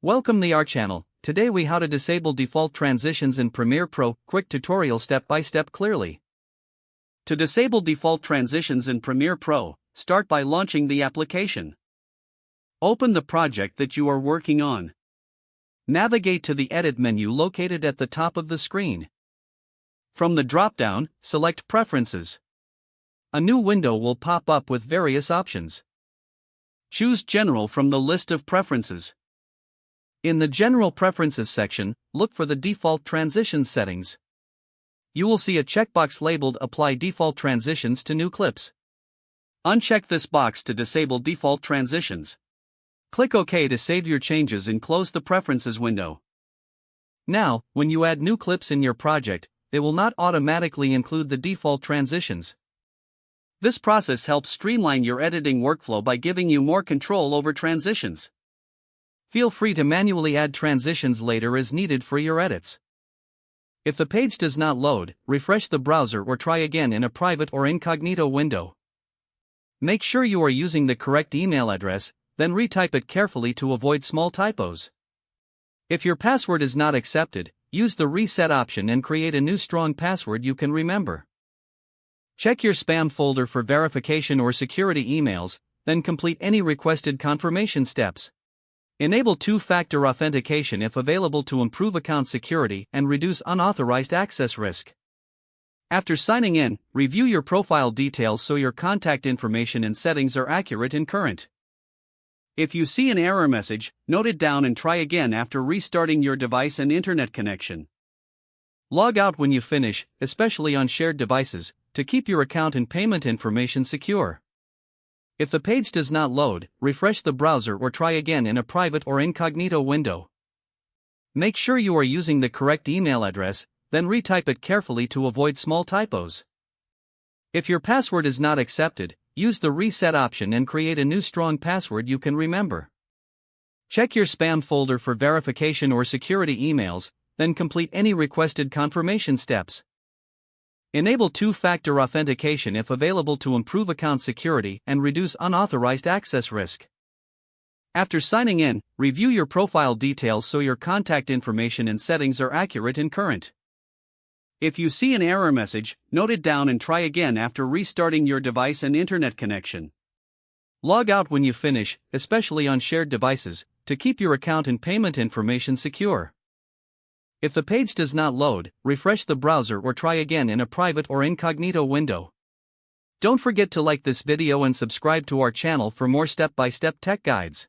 Welcome to our channel. Today we how to disable default transitions in Premiere Pro. Quick tutorial step by step clearly. To disable default transitions in Premiere Pro, start by launching the application. Open the project that you are working on. Navigate to the Edit menu located at the top of the screen. From the drop-down, select Preferences. A new window will pop up with various options. Choose General from the list of preferences. In the General Preferences section, look for the Default Transitions settings. You will see a checkbox labeled Apply Default Transitions to New Clips. Uncheck this box to disable default transitions. Click OK to save your changes and close the Preferences window. Now, when you add new clips in your project, they will not automatically include the default transitions. This process helps streamline your editing workflow by giving you more control over transitions. Feel free to manually add transitions later as needed for your edits. If the page does not load, refresh the browser or try again in a private or incognito window. Make sure you are using the correct email address, then retype it carefully to avoid small typos. If your password is not accepted, use the reset option and create a new strong password you can remember. Check your spam folder for verification or security emails, then complete any requested confirmation steps. Enable two-factor authentication if available to improve account security and reduce unauthorized access risk. After signing in, review your profile details so your contact information and settings are accurate and current. If you see an error message, note it down and try again after restarting your device and internet connection. Log out when you finish, especially on shared devices, to keep your account and payment information secure. If the page does not load, refresh the browser or try again in a private or incognito window. Make sure you are using the correct email address, then retype it carefully to avoid small typos. If your password is not accepted, use the reset option and create a new strong password you can remember. Check your spam folder for verification or security emails, then complete any requested confirmation steps. Enable two-factor authentication if available to improve account security and reduce unauthorized access risk. After signing in, review your profile details so your contact information and settings are accurate and current. If you see an error message, note it down and try again after restarting your device and internet connection. Log out when you finish, especially on shared devices, to keep your account and payment information secure. If the page does not load, refresh the browser or try again in a private or incognito window. Don't forget to like this video and subscribe to our channel for more step-by-step tech guides.